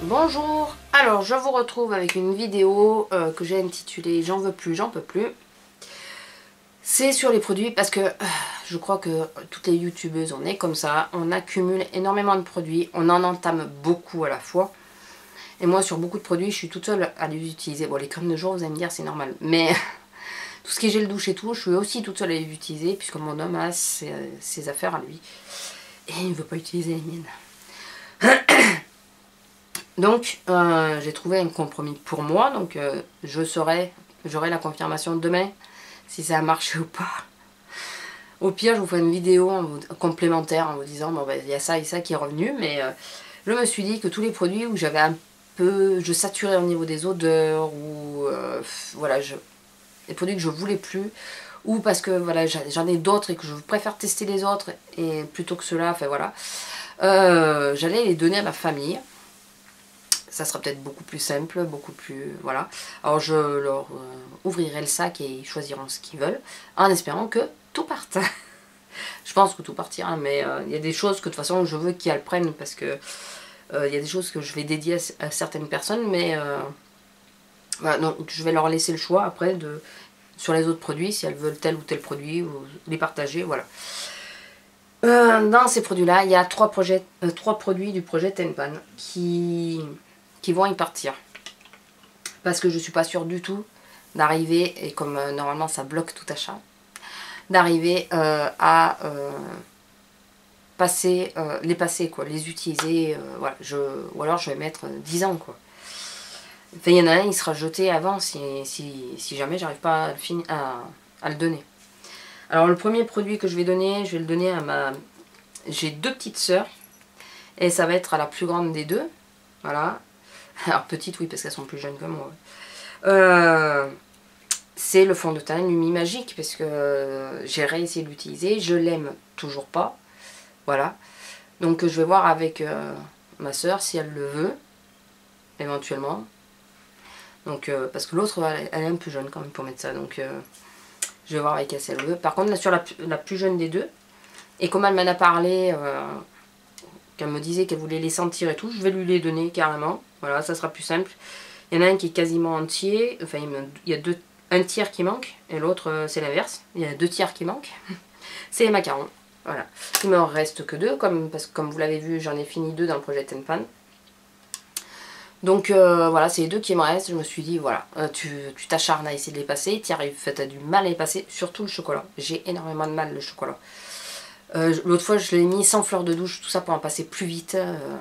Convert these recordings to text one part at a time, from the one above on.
Bonjour, alors je vous retrouve avec une vidéo que j'ai intitulée J'en veux plus, j'en peux plus. C'est sur les produits parce que je crois que toutes les youtubeuses on est comme ça, on accumule énormément de produits, on en entame beaucoup à la fois. Et moi sur beaucoup de produits je suis toute seule à les utiliser. Bon, les crèmes de jour vous allez me dire c'est normal, mais tout ce qui est gel douche et tout, je suis aussi toute seule à les utiliser puisque mon homme a ses affaires à lui. Et il ne veut pas utiliser les miennes. Donc j'ai trouvé un compromis pour moi, donc j'aurai la confirmation demain si ça a marché ou pas. Au pire je vous ferai une vidéo complémentaire en vous disant bon ben il y a ça et ça qui est revenu, mais je me suis dit que tous les produits où j'avais un peu, je saturais au niveau des odeurs ou voilà, les produits que je voulais plus, ou parce que voilà j'en ai d'autres et que je préfère tester les autres et plutôt que ceux-là, enfin voilà, j'allais les donner à ma famille. Ça sera peut-être beaucoup plus simple, beaucoup plus... Voilà. Alors je leur ouvrirai le sac et ils choisiront ce qu'ils veulent, en espérant que tout parte. Je pense que tout partira, mais il y a des choses que de toute façon je veux qu'elles prennent, parce que il y a des choses que je vais dédier à certaines personnes, mais voilà, donc je vais leur laisser le choix après sur les autres produits, si elles veulent tel ou tel produit, ou les partager, voilà. Dans ces produits-là, il y a trois produits du projet Tenpan qui vont y partir. Parce que je suis pas sûre du tout d'arriver, et comme normalement ça bloque tout achat, d'arriver à les passer, quoi, les utiliser, voilà, ou alors je vais mettre 10 ans, quoi. Enfin, il y en a un, il sera jeté avant si jamais j'arrive pas à le donner. Alors le premier produit que je vais le donner à ma... J'ai deux petites sœurs, et ça va être à la plus grande des deux, voilà. Alors petite oui parce qu'elles sont plus jeunes que moi. C'est le fond de teint Lumi Magique, parce que j'ai réessayé de l'utiliser, je l'aime toujours pas, voilà. Donc je vais voir avec ma soeur si elle le veut, éventuellement. Donc parce que l'autre elle est un peu jeune quand même pour mettre ça, donc je vais voir avec elle si elle le veut. Par contre là sur la plus jeune des deux, et comme elle m'en a parlé, qu'elle me disait qu'elle voulait les sentir et tout, je vais lui les donner carrément. Voilà, ça sera plus simple. Il y en a un qui est quasiment entier, enfin il y a un tiers qui manque, et l'autre c'est l'inverse, il y a 2 tiers qui manquent. C'est les macarons, voilà. Il me reste que 2, parce que comme vous l'avez vu, j'en ai fini 2 dans le projet Tenpan. Donc voilà, c'est les 2 qui me restent. Je me suis dit, voilà, tu t'acharnes à essayer de les passer, tu y arrives, tu as du mal à les passer, surtout le chocolat. J'ai énormément de mal le chocolat. L'autre fois je l'ai mis sans fleur de douche, tout ça pour en passer plus vite,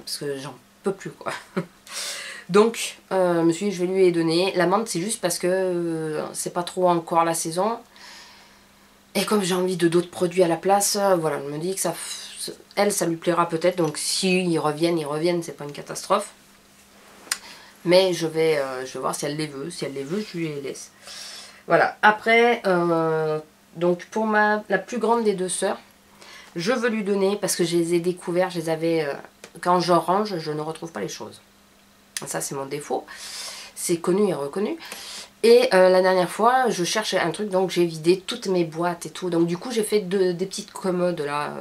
parce que j'en peux plus, quoi. Donc je me suis dit je vais lui les donner. La menthe c'est juste parce que c'est pas trop encore la saison, et comme j'ai envie de d'autres produits à la place, voilà, je me dis que ça lui plaira peut-être. Donc s'ils ils reviennent, c'est pas une catastrophe, mais je vais voir si elle les veut. Si elle les veut, je lui les laisse, voilà. Après donc pour la plus grande des deux sœurs, je veux lui donner parce que je les ai découverts, je les avais quand je range, je ne retrouve pas les choses. Ça c'est mon défaut, c'est connu et reconnu. Et la dernière fois je cherchais un truc, donc j'ai vidé toutes mes boîtes et tout. Donc du coup j'ai fait des petites commodes là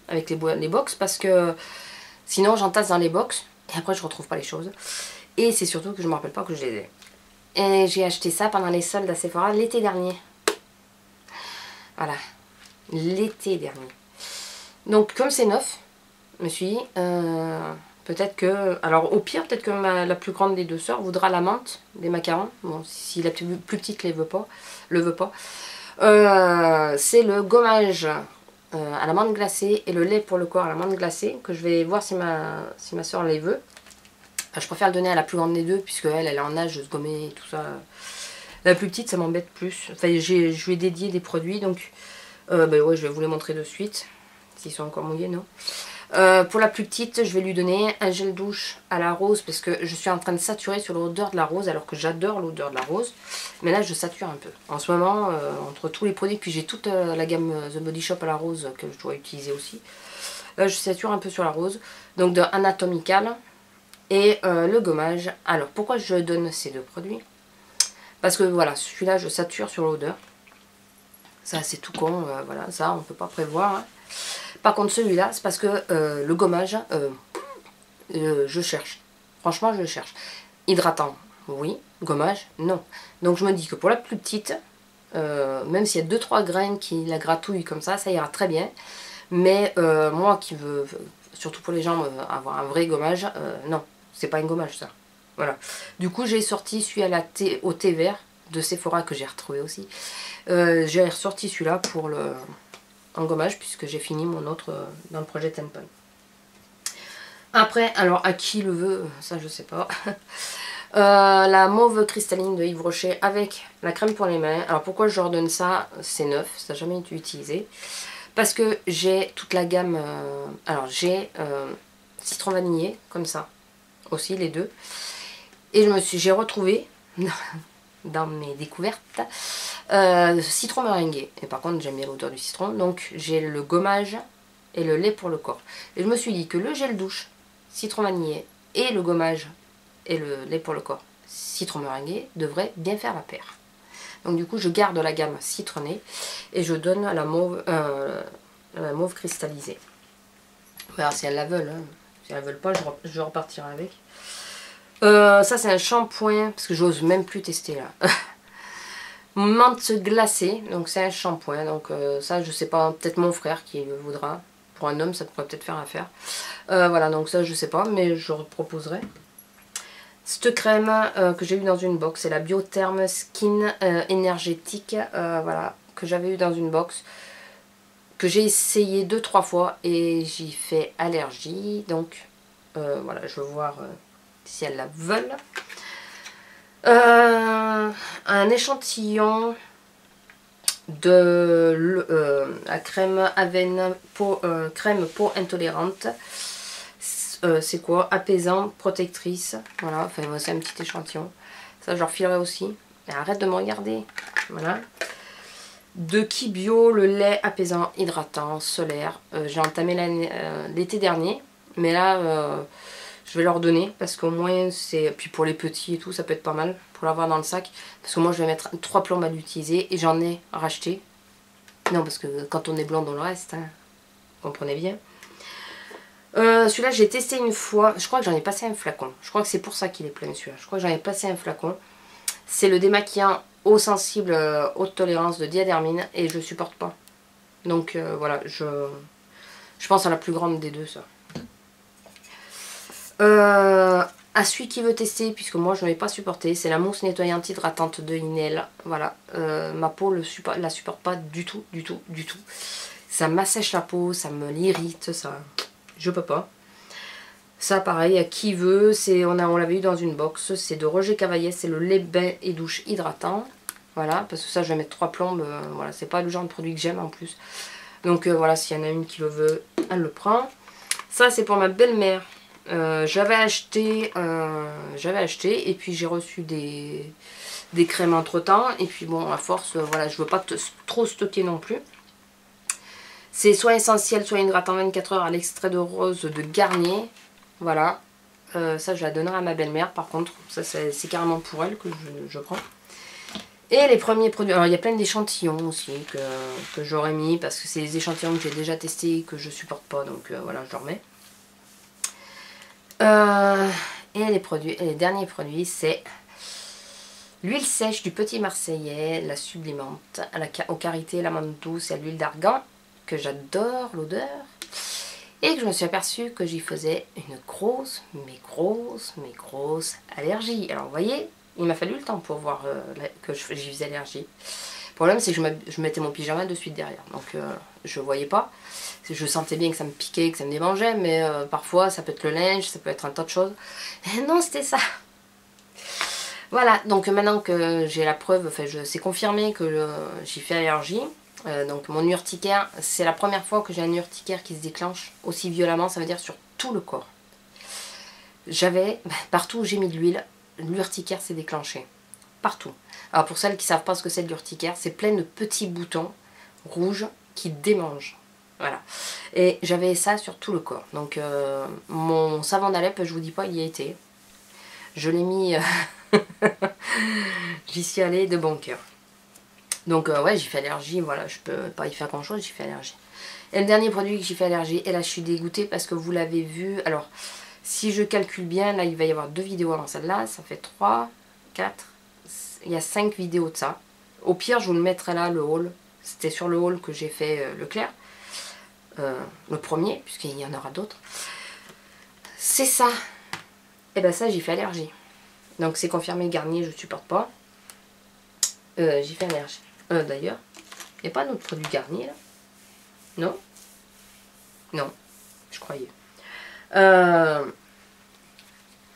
avec les box, parce que sinon j'entasse dans les box et après je retrouve pas les choses. Et c'est surtout que je me rappelle pas que je les ai. Et j'ai acheté ça pendant les soldes à Sephora l'été dernier. Voilà, l'été dernier. Donc comme c'est neuf, je me suis dit... peut-être que, alors au pire, peut-être que la plus grande des deux sœurs voudra la menthe, des macarons. Bon, si la plus petite le veut pas. C'est le gommage à la menthe glacée et le lait pour le corps à la menthe glacée, que je vais voir si ma soeur les veut. Enfin, je préfère le donner à la plus grande des deux, puisque elle est en âge de se gommer et tout ça. La plus petite, ça m'embête plus. Enfin, je lui ai dédié des produits, donc ouais, je vais vous les montrer de suite. S'ils sont encore mouillés, non. Pour la plus petite, je vais lui donner un gel douche à la rose, parce que je suis en train de saturer sur l'odeur de la rose, alors que j'adore l'odeur de la rose. Mais là, je sature un peu. En ce moment, entre tous les produits, puis j'ai toute la gamme The Body Shop à la rose que je dois utiliser aussi. Là, je sature un peu sur la rose. Donc de Anatomical et le gommage. Alors, pourquoi je donne ces deux produits? Parce que voilà, celui-là, je sature sur l'odeur. Ça, c'est tout con, voilà, ça, on ne peut pas prévoir, hein. Par contre celui-là, c'est parce que le gommage, je cherche. Franchement, je le cherche. Hydratant, oui. Gommage, non. Donc je me dis que pour la plus petite, même s'il y a 2-3 graines qui la gratouillent comme ça ira très bien. Mais moi qui veux, surtout pour les gens, avoir un vrai gommage, non, c'est pas un gommage ça. Voilà. Du coup, j'ai sorti celui au thé vert de Sephora que j'ai retrouvé aussi. J'ai ressorti celui-là pour le en gommage puisque j'ai fini mon autre dans le projet Tampon. Après, alors à qui le veut, ça je sais pas. La mauve cristalline de Yves Rocher avec la crème pour les mains. Alors pourquoi je leur donne ça? C'est neuf, ça n'a jamais été utilisé. Parce que j'ai toute la gamme, alors j'ai citron vanillé, comme ça, aussi les deux. Et j'ai retrouvé, dans mes découvertes, citron meringué. Et par contre j'aime bien l'odeur du citron, donc j'ai le gommage et le lait pour le corps. Et je me suis dit que le gel douche, citron vanillé et le gommage et le lait pour le corps, citron meringué, devrait bien faire la paire. Donc du coup je garde la gamme citronnée et je donne la mauve cristallisée. Voilà, si elles la veulent, hein. Si elles ne veulent pas, je repartirai avec. Ça c'est un shampoing, parce que j'ose même plus tester là. Menthe glacée, donc c'est un shampoing, donc ça je sais pas, peut-être mon frère qui le voudra. Pour un homme ça pourrait peut-être faire affaire. Voilà, donc ça je sais pas, mais je proposerai. Cette crème que j'ai eu dans une box, c'est la Biotherm Skin énergétique, voilà, que j'avais eu dans une box, que j'ai essayé 2-3 fois et j'y fais allergie, donc voilà, je veux voir si elles la veulent. Un échantillon de la crème crème peau intolérante. C'est quoi? Apaisant, protectrice. Voilà, enfin c'est un petit échantillon. Ça je leur filerai aussi. Et arrête de me regarder. Voilà. De Kibio, le lait apaisant, hydratant, solaire. J'ai entamé l'été dernier. Mais là, je vais leur donner. Parce qu'au moins, c'est. Puis pour les petits et tout, ça peut être pas mal. Pour l'avoir dans le sac. Parce que moi, je vais mettre 3 plombes à l'utiliser. Et j'en ai racheté. Non, parce que quand on est blonde, on le reste. Hein. Comprenez bien. Celui-là j'ai testé une fois, je crois que j'en ai passé un flacon, je crois que c'est pour ça qu'il est plein celui-là, je crois que j'en ai passé un flacon. C'est le démaquillant eau sensible haute tolérance de Diadermine et je supporte pas. Donc voilà, je pense à la plus grande des deux ça. À celui qui veut tester, puisque moi je ne l'ai pas supporté, c'est la mousse nettoyante hydratante de Inel. Voilà, ma peau la supporte pas du tout, du tout, du tout. Ça m'assèche la peau, ça me l'irrite, ça... Je peux pas. Ça pareil, à qui veut, on l'avait eu dans une box, c'est de Roger Cavaillé, c'est le lait bain et douche hydratant. Voilà, parce que ça je vais mettre 3 plombes, voilà, c'est pas le genre de produit que j'aime en plus. Donc voilà, s'il y en a une qui le veut, elle le prend. Ça c'est pour ma belle-mère. J'avais acheté et puis j'ai reçu des crèmes entre temps. Et puis bon, à force, voilà, je veux pas trop stocker non plus. C'est soit essentiel, soit hydratant 24 heures à l'extrait de rose de Garnier. Voilà. Ça, je la donnerai à ma belle-mère. Par contre, ça, c'est carrément pour elle que je prends. Et les premiers produits. Alors, il y a plein d'échantillons aussi que j'aurais mis. Parce que c'est des échantillons que j'ai déjà testés et que je supporte pas. Donc, voilà, je leur mets. Et les derniers produits, c'est l'huile sèche du Petit Marseillais, la sublimante, aux carités, l'amande douce et à l'huile d'argan. Que j'adore l'odeur et que je me suis aperçue que j'y faisais une grosse allergie. Alors vous voyez, il m'a fallu le temps pour voir que j'y faisais allergie. Le problème c'est que je mettais mon pyjama de suite derrière, donc je voyais pas. Je sentais bien que ça me piquait, que ça me démangeait, mais parfois ça peut être le linge, ça peut être un tas de choses. Et non, c'était ça. Voilà, donc maintenant que j'ai la preuve, enfin c'est confirmé que j'y fais allergie. Donc mon urticaire, c'est la première fois que j'ai un urticaire qui se déclenche aussi violemment, ça veut dire sur tout le corps. Partout où j'ai mis de l'huile, l'urticaire s'est déclenché. Partout. Alors pour celles qui ne savent pas ce que c'est de l'urticaire, c'est plein de petits boutons rouges qui démangent. Voilà. Et j'avais ça sur tout le corps. Donc mon savon d'Alep, je vous dis pas, il y a été. Je l'ai mis... J'y suis allée de bon cœur. Donc ouais, j'y fais allergie, voilà, je peux pas y faire grand chose, j'y fais allergie. Et le dernier produit que j'y fais allergie, et là je suis dégoûtée parce que vous l'avez vu, alors Si je calcule bien, là il va y avoir 2 vidéos avant celle-là, ça fait 3, 4, il y a 5 vidéos de ça. Au pire je vous le mettrai là, le haul. C'était sur le haul que j'ai fait Leclerc. Le premier, puisqu'il y en aura d'autres. C'est ça. Et ben ça j'y fais allergie. Donc c'est confirmé, Garnier je supporte pas. J'y fais allergie. D'ailleurs, il n'y a pas un autre produit Garnier là? Non? Non, je croyais.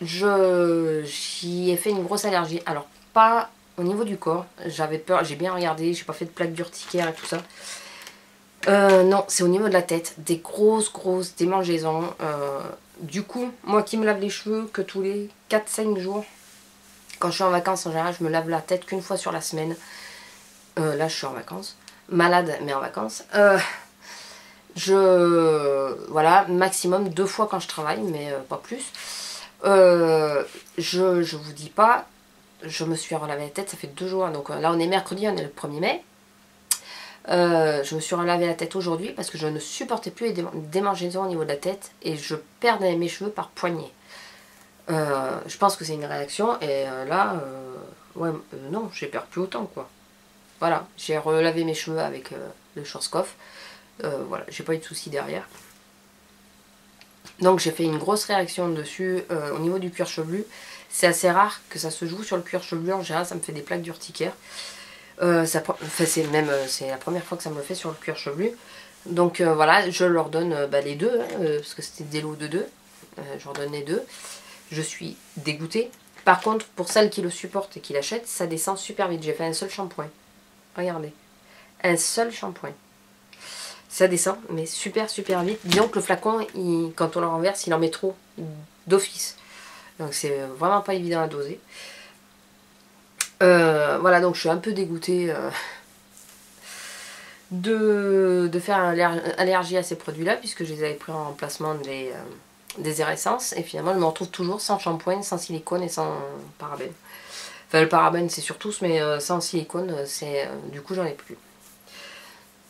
J'y ai fait une grosse allergie. Alors pas au niveau du corps, j'avais peur, j'ai bien regardé, j'ai pas fait de plaque d'urticaire et tout ça. Non, c'est au niveau de la tête, des grosses démangeaisons. Du coup, moi qui me lave les cheveux que tous les 4-5 jours, quand je suis en vacances en général, je me lave la tête qu'une fois sur la semaine. Là je suis en vacances, malade mais en vacances. Voilà, maximum 2 fois quand je travaille, mais pas plus. Je vous dis pas, je me suis relavé la tête, ça fait 2 jours, donc là on est mercredi, on est le 1er mai. Je me suis relavé la tête aujourd'hui parce que je ne supportais plus les démangeaisons au niveau de la tête et je perdais mes cheveux par poignée. Je pense que c'est une réaction et là, ouais, non, j'ai perdu plus autant quoi. Voilà, j'ai relavé mes cheveux avec le Schwarzkopf. Voilà, j'ai pas eu de soucis derrière. Donc j'ai fait une grosse réaction dessus au niveau du cuir chevelu. C'est assez rare que ça se joue sur le cuir chevelu, en général ça me fait des plaques d'urticaire. C'est la première fois que ça me le fait sur le cuir chevelu. Donc voilà, je leur donne les deux, parce que c'était des lots de 2. Je leur donne les 2. Je suis dégoûtée. Par contre, pour celles qui le supportent et qui l'achètent, ça descend super vite. J'ai fait un seul shampoing. Regardez. Un seul shampoing. Ça descend, mais super vite. Disons que le flacon, quand on le renverse, il en met trop d'office. Donc c'est vraiment pas évident à doser. Voilà, donc je suis un peu dégoûtée de faire allergie à ces produits-là, puisque je les avais pris en remplacement des Air-Essence. Et finalement, je me retrouve toujours sans shampoing, sans silicone et sans parabène. Enfin, le parabène, c'est sur tous, mais sans silicone, du coup, j'en ai plus.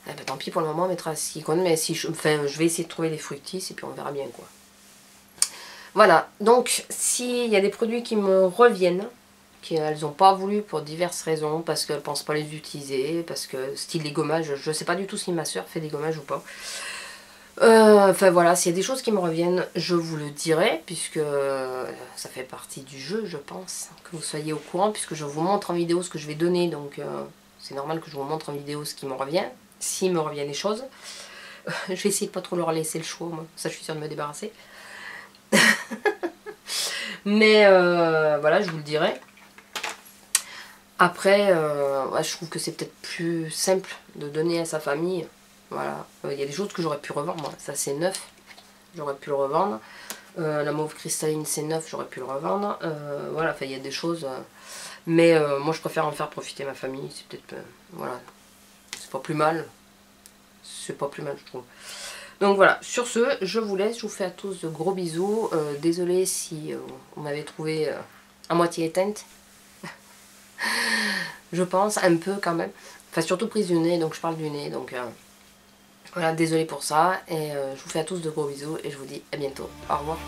Eh ben, tant pis, pour le moment on mettra silicone, mais si je vais essayer de trouver les fructis et puis on verra bien quoi. Voilà, donc s'il y a des produits qui me reviennent, qu'elles n'ont pas voulu pour diverses raisons, parce qu'elles ne pensent pas les utiliser, parce que style les gommages, je sais pas du tout si ma soeur fait des gommages ou pas. Enfin voilà, s'il y a des choses qui me reviennent, je vous le dirai, puisque ça fait partie du jeu, je pense, que vous soyez au courant, puisque je vous montre en vidéo ce que je vais donner, donc c'est normal que je vous montre en vidéo ce qui me revient. S'il me revient des choses, je vais essayer de pas trop leur laisser le choix, moi. Ça je suis sûre de me débarrasser. Mais voilà, je vous le dirai. Après, ouais, je trouve que c'est peut-être plus simple de donner à sa famille. Voilà, il y a des choses que j'aurais pu revendre, moi. Ça c'est neuf, j'aurais pu le revendre. La mauve cristalline c'est neuf, j'aurais pu le revendre. Voilà, enfin il y a des choses. Mais moi je préfère en faire profiter ma famille. C'est peut-être voilà. C'est pas plus mal. C'est pas plus mal, je trouve. Donc voilà, sur ce, je vous laisse. Je vous fais à tous de gros bisous. Désolée si vous m'avez trouvé à moitié éteinte. Je pense, un peu quand même. Enfin, surtout prise du nez, donc je parle du nez. Donc voilà, désolée pour ça. Et je vous fais à tous de gros bisous. Et je vous dis à bientôt. Au revoir.